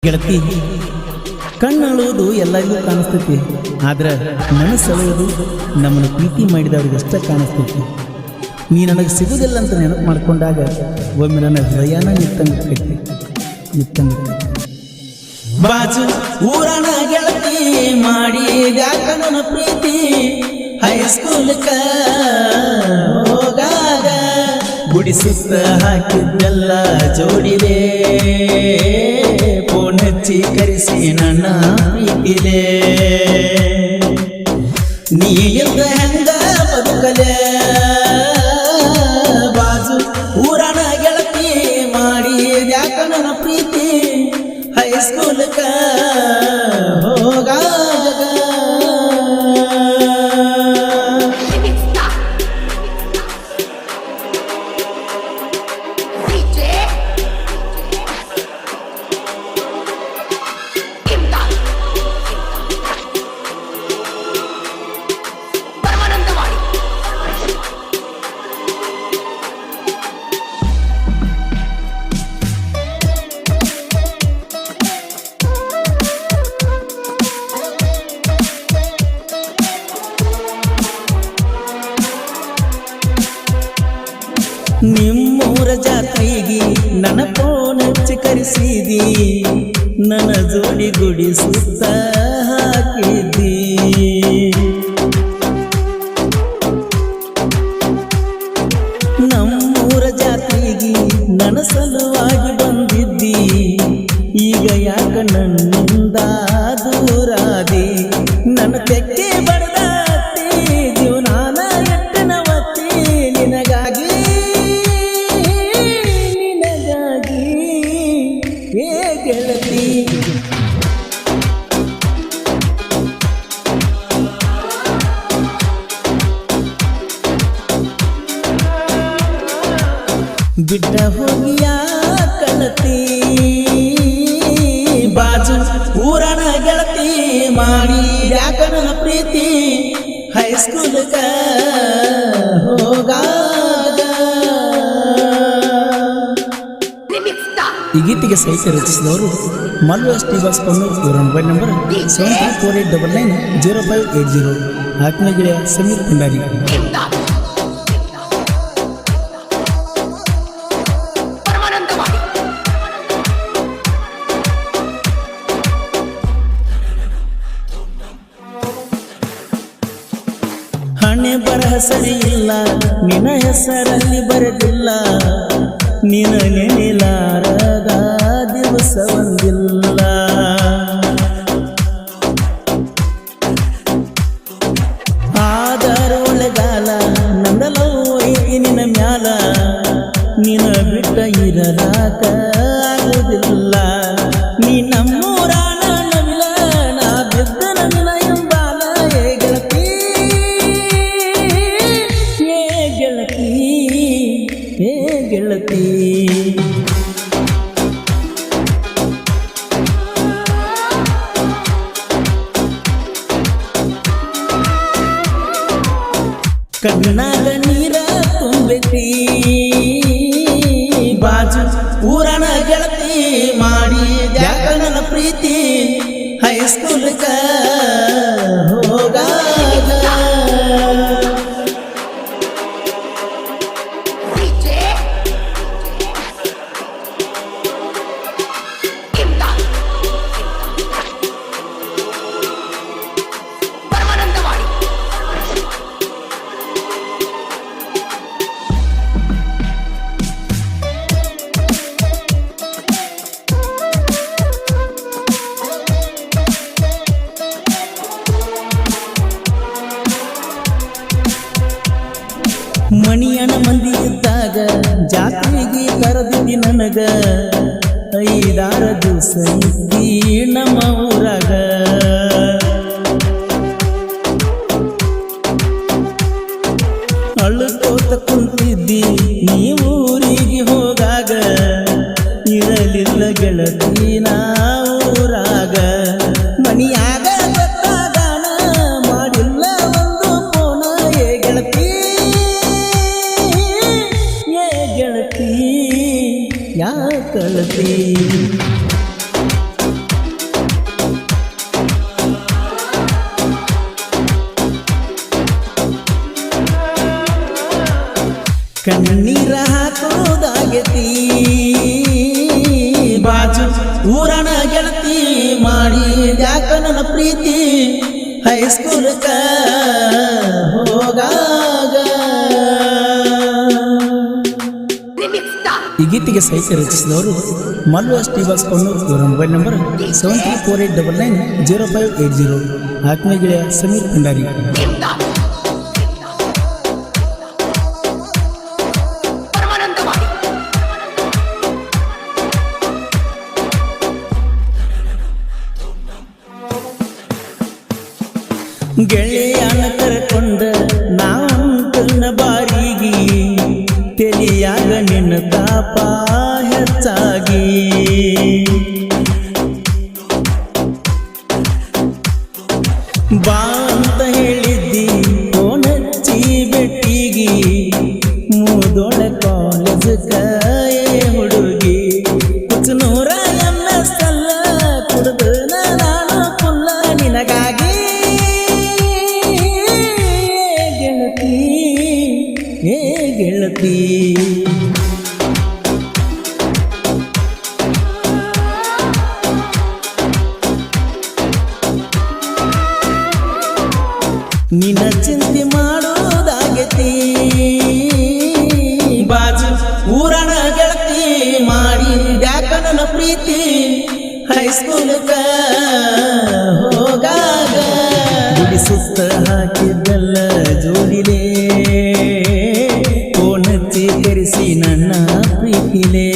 ಗೆಳತಿ, ಕಣ್ಣಳುವುದು ಎಲ್ಲರಿಗೂ ಕಾಣಿಸ್ತೈತಿ, ಆದ್ರೆ ಮನಸ್ಸಳುವುದು ನಮ್ಮನ್ನು ಪ್ರೀತಿ ಮಾಡಿದವ್ರಿಗಷ್ಟೇ ಕಾಣಿಸ್ತೈತಿ. ನೀ ನನಗೆ ಸಿಗುವುದಿಲ್ಲ ಅಂತ ನೆನಪು ಮಾಡಿಕೊಂಡಾಗ ಒಮ್ಮೆ ನನ್ನ ಹೃದಯನ ನಿತ್ತಂಗ ಬಾಜು ಊರನ ಗೆಳತಿ ಮಾಡಿ ನನ್ನ ಪ್ರೀತಿ ಹೈಸ್ಕೂಲ್ಕ ಹೋಗಾಗ ಗುಡಿ ಸುತ್ತ ಹಾಕಿದ್ದೆಲ್ಲ ಜೋಡಿದೆ, ಫೋನ್ ಹಚ್ಚಿ ಕರೆಸಿ ನನ್ನ ಪ್ರೀತಿಲೆ, ನೀ ಇಲ್ದ ಹೆಂಗ ಬದುಕಲೆ. ಬಾಜು ಊರನ ಗೆಳತಿ ಮಾಡಿ ನನ್ನ ಪ್ರೀತಿ ಹೈಸ್ಕೂಲ್ಕ ಹೋಗಾಗ ನಿಮ್ಮೂರ ಜಾತ್ರೆಗೆ ನನ್ನ ಫೋನ್ ಹಚ್ಚಿ ಕರೆಸಿದಿ, ನನ್ನ ಜೋಡಿ ಗುಡಿ ಸುತ್ತ ಹಾಕಿದ್ದಿ. ನಮ್ಮೂರ ಜಾತ್ರೆಗೆ ನನ್ನ ಸಲುವಾಗಿ ಬಂದಿದ್ದಿ, ಈಗ ಯಾಕ ನನ್ನಿಂದ ದೂರಾದಿ. ನನ್ನ ತೆಕ್ಕೆ ಬಡದಾತಿ ಜೀವನಾನ ಎಟ್ಟನವತ್ತಿ, ನಿನಗಾಗಿ ಗೆಳತಿ. ಬಿಟ್ಟ ಹೋಗಿಯ ಕಳತಿ, ಬಾಜು ಊರನ ಗೆಳತಿ ಮಾಡಿ ನನ್ನ ಪ್ರೀತಿ ಹೈಸ್ಕೂಲ್ಗ ಹೋಗಾಗ. ಈ ಗೀತೆಗೆ ಸಾಹಿತ್ಯ ರಚಿಸಿದವರು Mallu S T Boss Konnur. ಇವರ ಮೊಬೈಲ್ ನಂಬರ್ 7348990580. ಆತ್ಮೀಯ ಗೆಳೆಯ ಸಮೀರ್ ಭಂಡಾರಿ. ಹಣೆ ಬರಹ ಸರಿ ಇಲ್ಲ, ನಿನ್ನ ಹೆಸರಲ್ಲಿ ಬರೆದಿಲ್ಲ, ನಿನ್ನ ನೆನೆಲಾರದ ದಿವಸ ಒಂದಿಲ್ಲ. ಆಧಾರ ಒಳಗಾಲ ನಂದಲವು ಐತಿ ನಿನ್ನ ಮ್ಯಾಲ, ನಿನ್ನ ಬಿಟ್ಟ ಇರಲಾಕ ಆಗುವುದಿಲ್ಲ. ನೀ ನಮ್ಮೂರ ನವಿಲ, ನಾ ಬಿದ್ದ ನನ್ನ ಎಂಬಾಲ. ಏ ಗೆಳತಿ, ಏ ಗೆಳತಿ, ಏ ಗೆಳತಿ. ಕಣ್ಣಾಗ ನೀರ ತುಂಬೈತಿ, ಬಾಜು ಊರನ ಗೆಳತಿ ಮಾಡಿ ನನ್ನ ಪ್ರೀತಿ ಹೈಸ್ಕೂಲ್ಗ ಹೋಗಾಗ. ಮಣಿಯನ ಮಂದಿ ಇದ್ದಾಗ ಜಾತ್ರೆಗೆ ಕರೆದಿದ್ದಿ ನನಗ, 5-6 ದಿವಸ ಇದ್ದಿ ನಮ್ಮ ಊರಾಗ. ಅಳುಕೋತ ಕುಂತಿದ್ದಿ ನೀ ಊರಿಗೆ ಹೋಗಾಗ, ಇರಲಿಲ್ಲ ಗೆಳತಿ ನಾ ಊರಾಗ. ಮನಿಯಾಗ ಗೊತ್ತಾದಾನ ಮಾಡಿಲ್ಲ ಒಂದು ಫೋನ. ಏ ಗೆಳತಿ, ಏ ಗೆಳತಿ, ಯಾ ಕಳತಿ. ಕಣ್ಣೀರ ಹಾಕೋದಾಗೈತಿ ಬಾಜು ಊರನ ಗೆಳತಿ ಮಾಡಿ ಯಾಕ ನನ್ನ ಪ್ರೀತಿ ಹೈಸ್ಕೂಲ್ಕ ಹೋಗಾಗ. ಈ ಗೀತೆಗೆ ಸಾಹಿತ್ಯ ರಚಿಸಿದವರು ಮಲ್ಲು ಶ್ರೀವಾಸ್ ಕೊಣ್ಣೂರು. ಇವರ ಮೊಬೈಲ್ ನಂಬರ್ 7348990580. ಆತ್ಮೀಯ ಗೆಳೆಯ ಸಮೀರ್ ಭಂಡಾರಿ. ಗೆಳೆಯನ ಕರ್ಕೊಂಡ ನಾಂತನ ಬಾರಿಗೆ ತಿಳಿಯಾಗ ನಿನ್ನ ತಾಪ ಹೆಚ್ಚಾಗಿ ಬಾ ಅಂತ ಹೇಳಿದ್ದಿ ಫೋನಚ್ಚಿ ಬೆಟ್ಟಿಗಿ ಮೂದೋಳ ಕಾಲೇಜ್ ಕಾಯೇ ಹುಡುಗಿ ಕುಚನೂರ MS ಅಲ್ಲ ಕುಡ್ದು ನಾನು ಕುಲ್ಲ ನಿನಗಾಗಿ ಏ ಗೆಳತಿ. ನಿನ್ನ ಚಿಂತೆ ಮಾಡೋದಾಗೈತಿ ಬಾಜು ಊರನ ಗೆಳತಿ ಮಾಡಿ ಯಾಕ ನನ್ನ ಪ್ರೀತಿ ಹೈಸ್ಕೂಲ್ಕ ಹೋಗಾಗ. ಗುಡಿ ಸುತ್ತ ಹಾಕಿದ್ದಲ್ಲ ಜೋಡಿಲೇ ಫೋನಚ್ಚಿ ಕರೆಸಿ ನನ್ನ ಪ್ರೀತಿಲೇ